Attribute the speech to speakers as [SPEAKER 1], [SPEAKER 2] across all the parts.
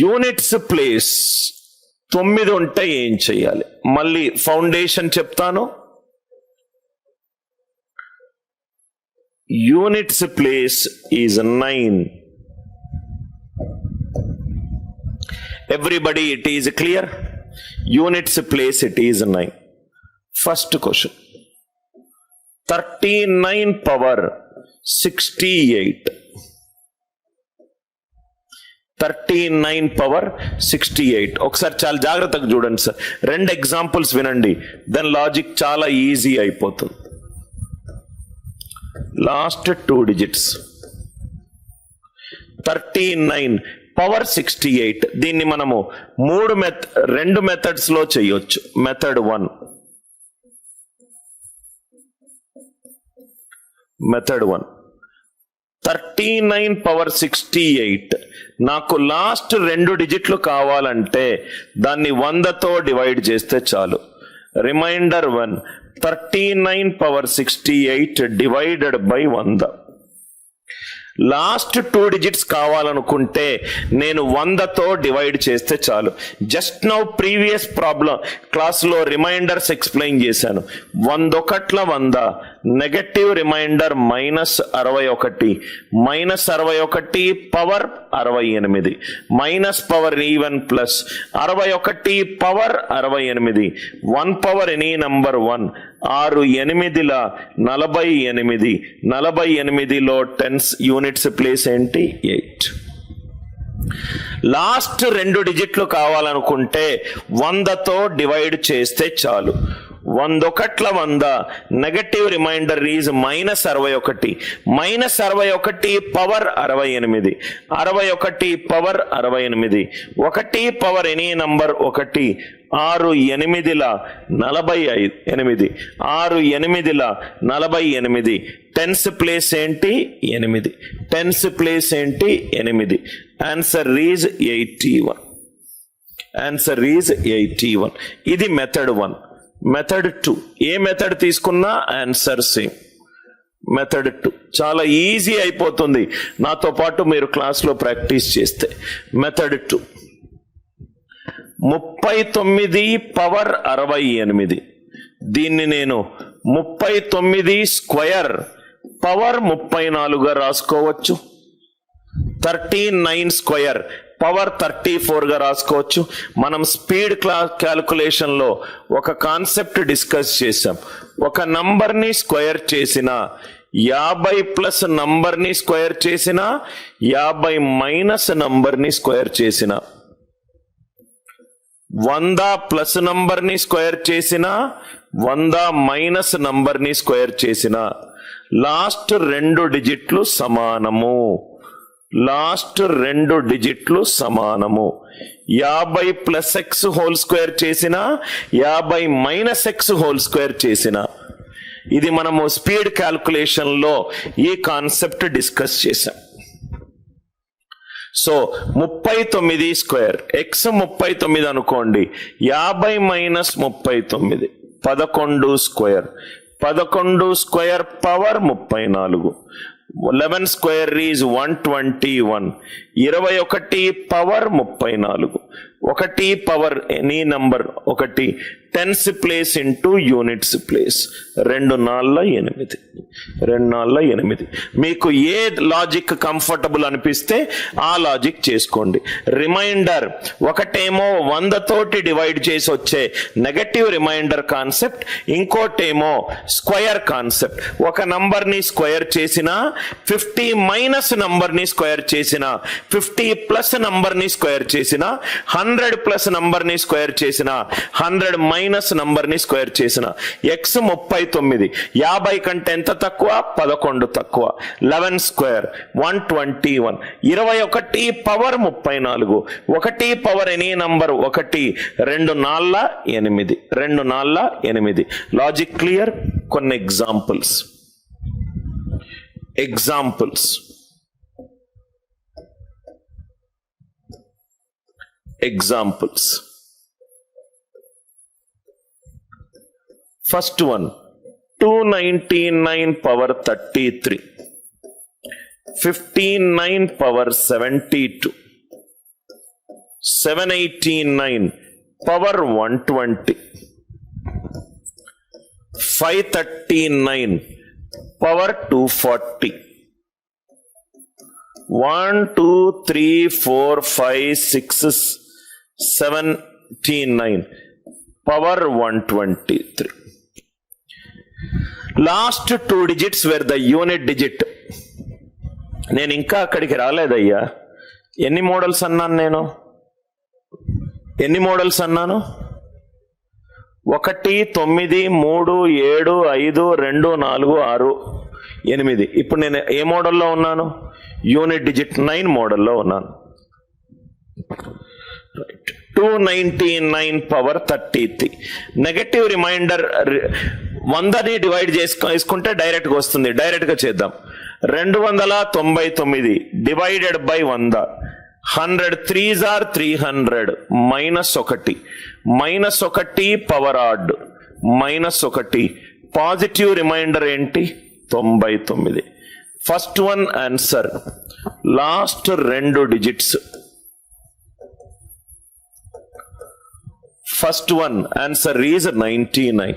[SPEAKER 1] Units place 9 ఉంటే ఏం చెయ్యాలి? మళ్ళీ ఫౌండేషన్ చెప్తాను. Units place is 9. Everybody, it is clear? Units place, it is 9. First question. 39 power 68. 39 power 68. ఒకసారి చాలా జాగ్రత్తగా చూడండి సార్. 2 ఎగ్జాంపుల్స్ వినండి, దాని లాజిక్ చాలా ఈజీ అయిపోతుంది. Last 2 digits 39 power 68. దీన్ని మనము 2 మెథడ్స్ లో చేయొచ్చు. Method 1, method 1 39 power 68. నాకు లాస్ట్ 2 డిజిట్లు కావాలంటే దాన్ని 100తో డివైడ్ చేస్తే చాలు. Remainder 1, 39 power 68 divided by 100. Last 2 digits కావాలనుకుంటే నేను 100తో డివైడ్ చేస్తే చాలు. జస్ట్ నౌ ప్రీవియస్ ప్రాబ్లం క్లాస్లో రిమైండర్స్ ఎక్స్ప్లెయిన్ చేశాను. 100 negative remainder -61, -61 power 68, minus power even plus 61 power 68, 1 power any number 1, 6 8ల 48, 48లో 10 యూనిట్స్ ప్లేస్ ఏంటి? 8. లాస్ట్ 2 డిజిట్లు కావాలనుకుంటే 100తో డివైడ్ చేస్తే చాలు. 100 negative remainder is -61, -61 power 68, 61 power 68, 1 power any number 1, 6 8ల 48, 6 8ల 48, 10th ప్లేస్ ఏంటి? 8. 10th ప్లేస్ ఏంటి? 8. Answer is 81. Answer is 81. ఇది మెథడ్ 1. మెథడ్ 2, ఏ మెథడ్ తీసుకున్నా ఆన్సర్ సేమ్. మెథడ్ 2 చాలా ఈజీ అయిపోతుంది, నాతో పాటు మీరు క్లాస్లో ప్రాక్టీస్ చేస్తే. Method 2, 39 power 68. దీన్ని నేను 39 స్క్వేర్ పవర్ 34గా రాసుకోవచ్చు. 39 స్క్వేర్ పవర్ 34గా రాసుకోవచ్చు. మనం స్పీడ్ క్యాల్కులేషన్ లో ఒక కాన్సెప్ట్ డిస్కస్ చేసాం. ఒక నంబర్ని స్క్వేర్ చేసిన 50 ప్లస్ నంబర్ని స్క్వేర్ చేసిన 50 మైనస్ నంబర్ని స్క్వేర్ చేసిన 100 ప్లస్ నంబర్ని స్క్వేర్ చేసిన 100 మైనస్ నంబర్ని స్క్వేర్ చేసిన లాస్ట్ 2 డిజిట్లు సమానము. లాస్ట్ 2 డిజిట్లు సమానము. 50 ప్లస్ ఎక్స్ హోల్ స్క్వేర్ చేసిన 50 మైనస్ ఎక్స్ హోల్ స్క్వేర్ చేసిన. ఇది మనము స్పీడ్ క్యాల్కులేషన్ లో ఈ కాన్సెప్ట్ డిస్కస్ చేసాం. సో 39 స్క్వేర్ ఎక్స్ 39 అనుకోండి, 50 minus 39 11 square, 11 square power 34, 11 square is 121, 21 power 34, 1 power any number 1, 10th place into units place, 2 4 8, 2 4 8. మీకు ఏ లాజిక్ కంఫర్టబుల్ అనిపిస్తే ఆ లాజిక్ చేసుకోండి. రిమైండర్ ఒకటేమో 100 తోటి డివైడ్ చేసి వచ్చే నెగటివ్ రిమైండర్ కాన్సెప్ట్, ఇంకోటేమో స్క్వేర్ కాన్సెప్ట్. ఒక నంబర్ని స్క్వేర్ చేసిన 50 మైనస్ నంబర్ని స్క్వేర్ చేసిన 50 ప్లస్ నంబర్ని స్క్వేర్ చేసిన 100 ప్లస్ నంబర్ని స్క్వేర్ చేసిన 100 మైనస్ నంబర్ని స్క్వేర్ చేసిన. ఎక్స్ 39, 50 కంటే ఎంత తక్కువ? 11 తక్కువ. 11 square 121, 21 power 34, 1 power any number 1, 2 4 8, 2 4 8. Logic clear? కొన్ని examples. First one, 299 power 33, 59 power 72, 789 power 120, 539 power 240, 1 2 3 4 5 6 79 power 123. Last 2 digits were the unit digit. నేను ఇంకా అక్కడికి రాలేదయ్యా. ఎన్ని మోడల్స్ అన్నాను నేను? 1 9 3 7 5 2 4 6 8. ఇప్పుడు నేను ఏ మోడల్లో ఉన్నాను? యూనిట్ డిజిట్ 9 మోడల్లో ఉన్నాను. 299 పవర్ 33. నెగటివ్ రిమైండర్ 100ని డివైడ్ చేసుకుంటే డైరెక్ట్గా వస్తుంది. డైరెక్ట్గా చేద్దాం. 299 divided by 100. 100 3s are 300 -1 power add -1. Positive remainder ఏంటి? 99. First one answer. Last 2 digits. First one answer is 99.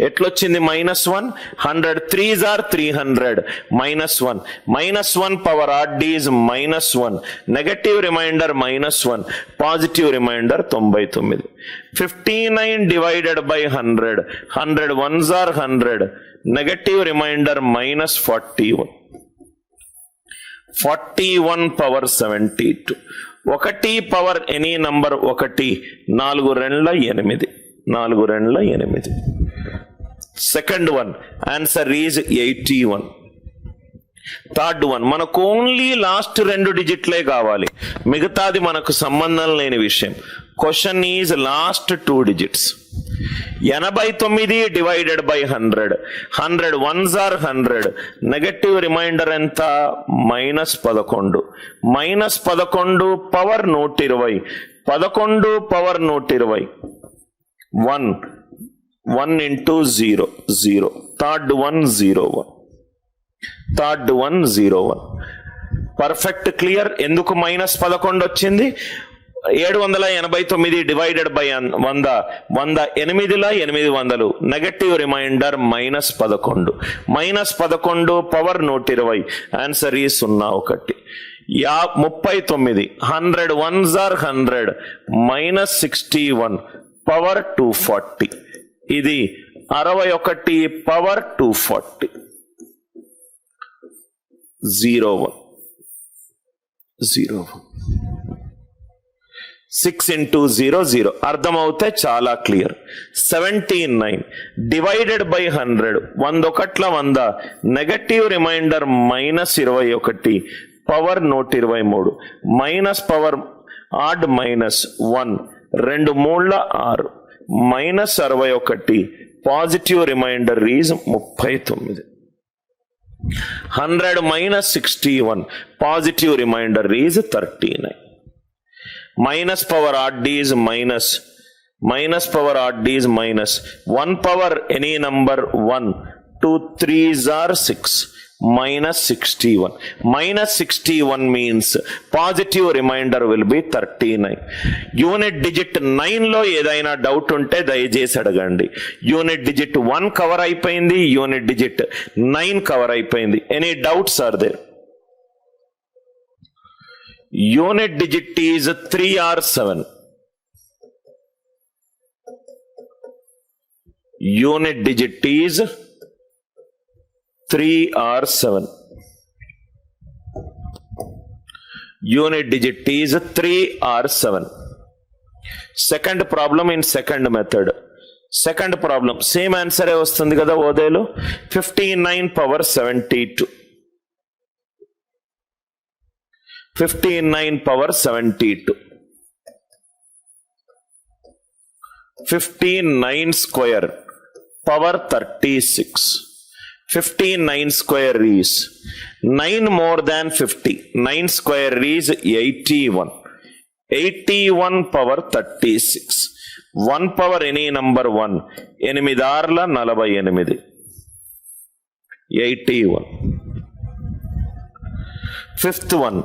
[SPEAKER 1] ఎట్లొచ్చింది -1? 100 3s are 300 -1 power add is -1. Negative remainder -1, positive remainder 99. 59 divided by 100. 100 1s are 100. Negative reminder -41. 41 power 72. 1 power any number 1. 4 2 8. Second one answer is 81. Third one మనకు only last 2 డిజిట్లే కావాలి, మిగతాది మనకు సంబంధం లేని విషయం. Question is lost 2 digits. 89 divided by 100. 100 1s are 100. Negative reminder ఎంత? -11. -11 power 120. 11 power 120. 1 into 0 0. Third one 01. Third one 01. Perfect clear. ఎందుకు -11 వచ్చింది? 789 divided by 100. 100 800. Negative remainder -11. -11 power 120. Answer ఈ 01. 39. 100 1s are 100. -61 పవర్ 240. ఇది 61 పవర్ 240. 01. 6 into 0 0. అర్థమవుతే చాలా clear. 79 divided by 100. 1 100. Negative reminder -21 power 123. Minus power add -1. 2 3 6. -61. Positive remainder is 39. 100 -61. Positive remainder is 39. Minus power odd is minus. Minus power odd is minus. 1 power any number 1. 2 3s are 6. -61. -61 means positive remainder will be 39. Unit digit 9లో ఏదైనా doubt ఉంటే దయచేసి అడగండి. Unit digit 1 cover అయిపోయింది, unit digit 9 cover అయిపోయింది. Any doubts are there? Unit digit is 3 or 7. Unit digit is 3 or 7. Unit digit is 3 or 7. Second problem in second method. Second problem same answer వస్తుంది కదా ఓదేలో. 59 power 72. 59 power 72. 59 square power 36. 59 square is 9 more than 50. 9 square is 81. 81 power 36. 1 power any number 1. 8 Arla 48. 81. Fifth one.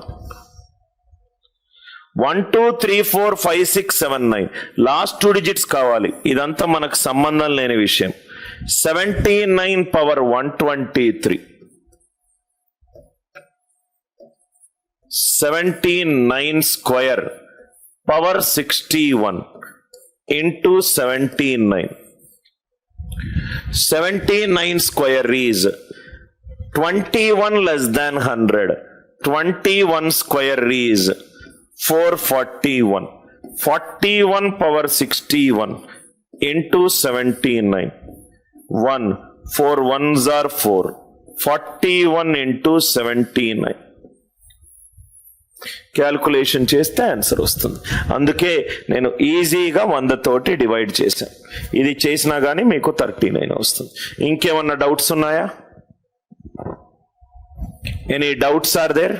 [SPEAKER 1] 1 2 3 4 5 6 7 9 last 2 digits కావాలి. ఇదంతా మనకు సంబంధం లేని విషయం. 79 power 123, 79 square power 61 into 79. 79 square is 21 less than 100. 21 square is 441. 41 power 61 into 79. 1, 4 ones are 4. 41 into 79. Calculation చేస్తే answer వస్తుంది. అందుకే నేను ఈజీగా 100 తోటి డివైడ్ చేశాను. ఇది చేసినా కానీ మీకు 39 వస్తుంది. ఇంకేమన్నా డౌట్స్ ఉన్నాయా? Any doubts are there?